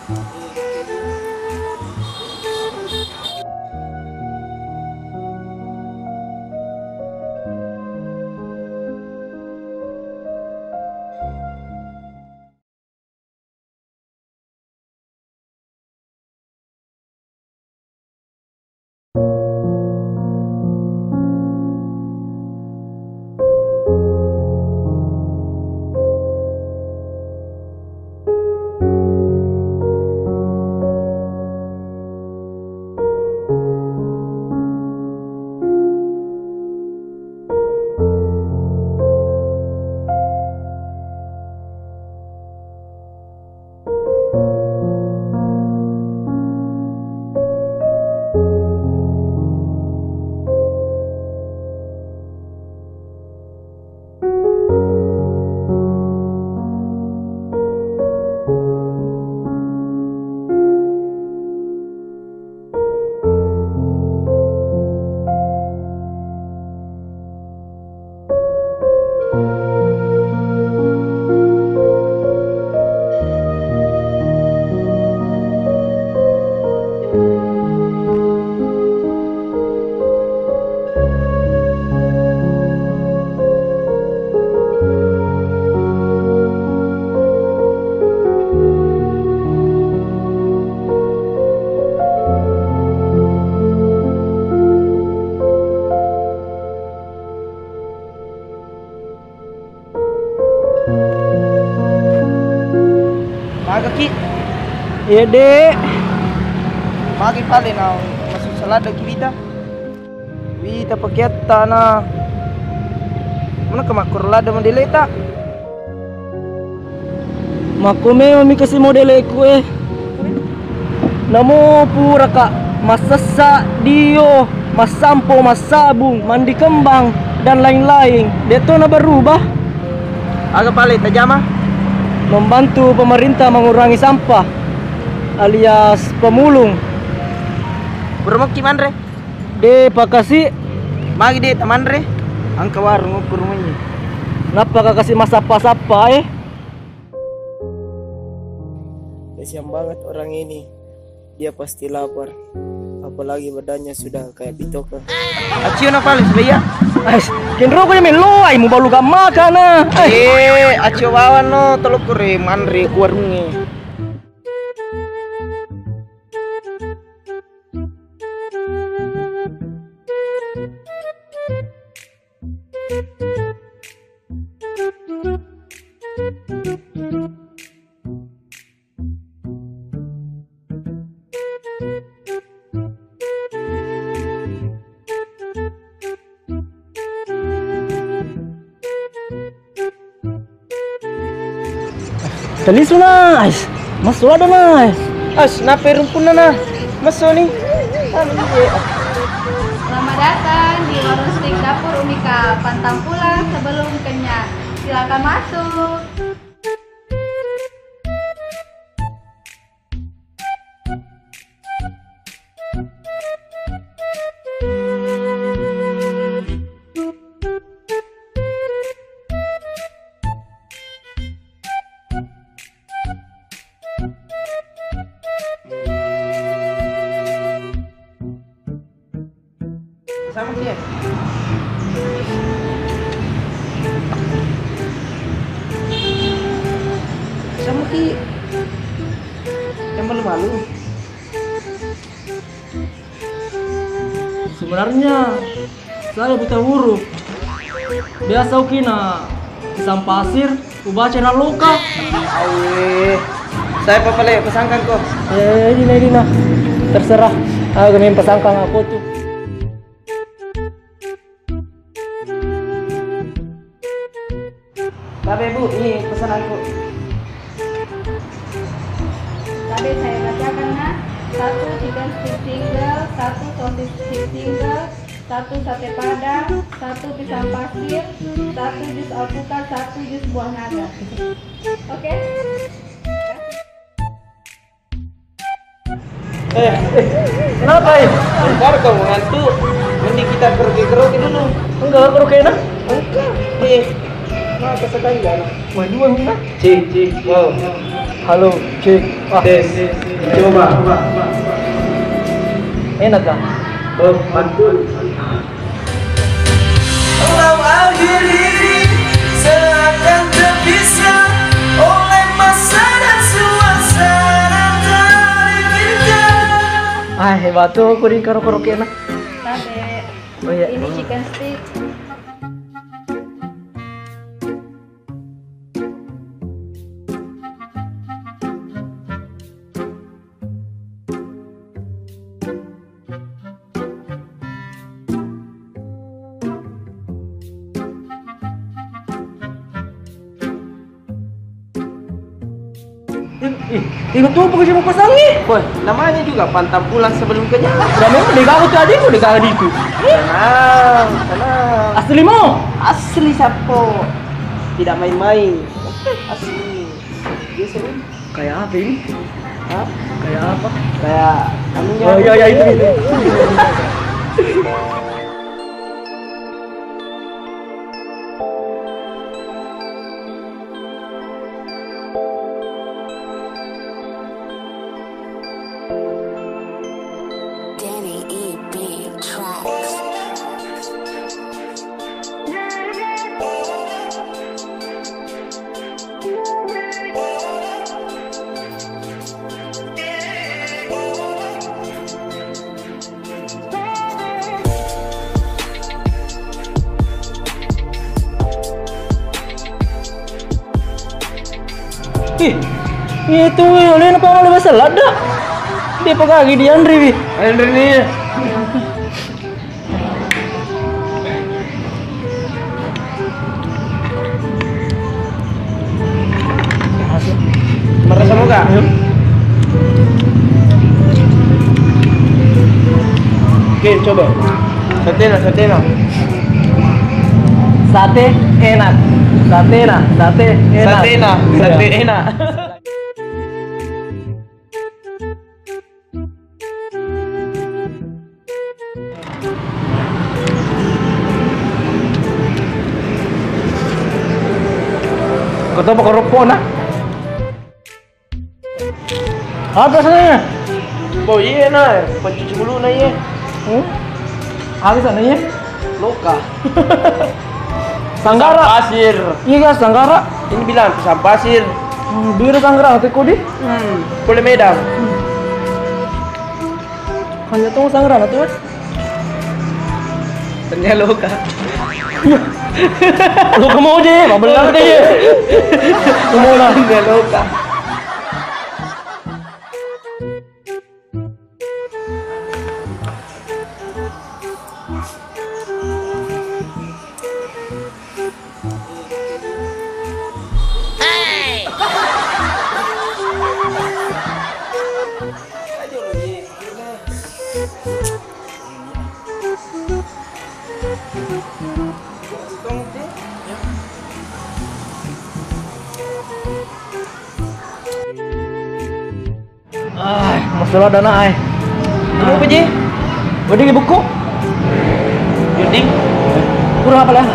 Kaki, Iya dek. magi pale na masuk salada kita. Kita pakai tanah. Mana kemakor lada mendeleta. Makume mami kasih model aku Namo pura kak masasa dio, masampo, masabung, mandi kembang dan lain-lain. Deto na berubah. Agak pale tajama. Membantu pemerintah mengurangi sampah alias pemulung. Bermok gimana re? De pakasi Magi deh teman re. Angka warung ukur rumahnya. ngapa kakasih masapa-sapa Kasihan banget orang ini. Dia pasti lapar. Apalagi badannya sudah kayak bitoka. Acio na pale sebaya. Ais, kenro ko yamin lo ay mo balu gamma kana. Acio bawan no teluk kure manre kuarunge. Taliso na, ais. Masuk ada na. As nape rumpun na maso ni. Selamat datang di warung steak dapur Unika. Pantang pulang sebelum kenyang. Silakan masuk. Sama dia. Sama ki. Yang malu-malu. Sebenarnya saya buta huruf. Biasa ukina pisang pasir, ubaca na luka. Awe. Saya papale pesangkan kok. Ini nah. Terserah. Aku main pesangkan aku tuh. Babe Bu, ini pesananku. Tadi saya bacakan nah. 1 chicken stick single, 1 sosis stick single, 1 sate padang, 1 pisang pasir, 1 jus alpukat, 1 jus buah naga. Oke? Kenapa ya? Bentar kamu ngantuk. Mending kita keroke dulu. Enggak keroke na. Enggak. Nah, kesekali kan. Waduh, enggak. Cik. Wow. Halo, cek. Coba. Enak kan? Mantul. Walau akhir ini seakan terpisah oleh masa dan suasana terindah. Ah, hebat tuh kuring karaoke enak. Tabe. Oh iya. Ini chicken stick. Ingat tuh pakai siapa pasang nih? Woi, namanya juga pantang pulang sebelum kerja. Udah memang dikau tuh adikku dikau itu. Tenang, tenang. Asli mau? Asli Sapo. Tidak main-main. Asli. Biasa kan? Kayak apa ini? Hah? Kayak apa? Kayak anunya. Oh iya itu. Danny E.B. Tracks. Ih, itu oleh apa oleh bahasa lada? Dia pagagi di Andri, Andre nih. Merasa muka? Oke, coba. Satena. Sate enak. Sate enak. Sate enak. Kau tahu pakai rokok nak? Apa sana? Oh iya nah, pencuci bulu nah iya. Habis sana ya? Loka. Sanggara. Pasir. Iya kan Sanggara. Ini bilang pisang pasir. Biru Sanggara nanti kau di? Boleh Medan. Hanya tunggu Sanggara nanti mas. Ternyata loka. Lu kemau deh, mau belang deh. Kemau lah. Ternyata loka. Masalah dana ay. Ini apa Ji? Udah ke buku? Yuding. Kurang apa lah?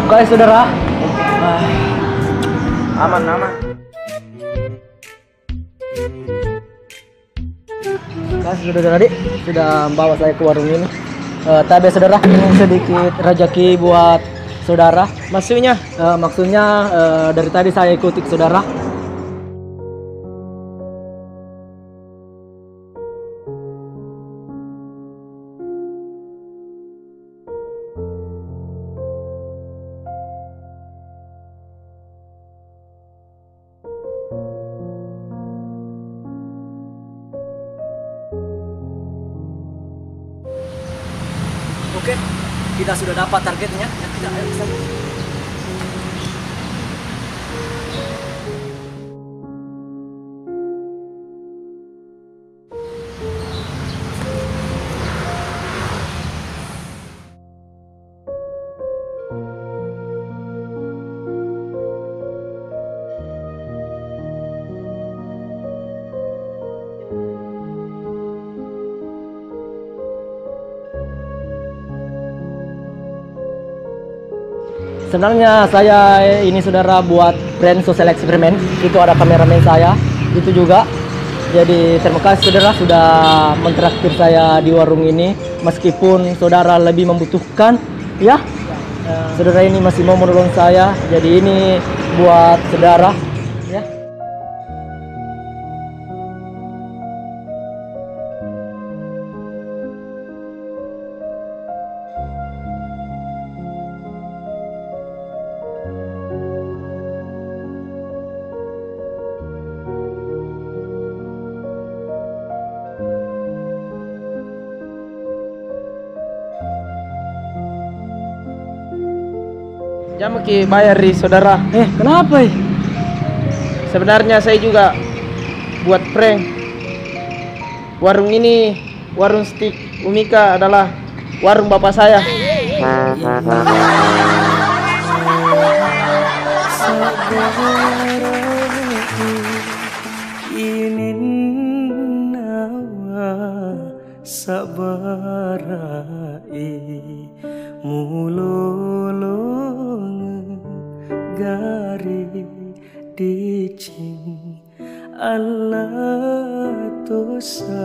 Guys saudara. Aman. Guys saudara adik sudah membawa saya ke warung ini. Tapi saudara ini sedikit rezeki buat saudara. Maksudnya? Maksudnya dari tadi saya ikuti saudara. Oke, kita sudah dapat targetnya. Ya, kita ayo ke sana. Sebenarnya saya ini saudara buat brand social eksperimen. Itu ada kameramen saya. itu juga. Jadi terima kasih saudara sudah mentraktir saya di warung ini, meskipun saudara lebih membutuhkan ya. Saudara ini masih mau menolong saya, jadi ini buat saudara ya. Jangan ki bayar ri saudara. Kenapa ya? Sebenarnya saya juga buat prank. Warung ini, warung stik Umika adalah warung bapak saya. Sabarai mulolong gari dicing Allah tu sabarai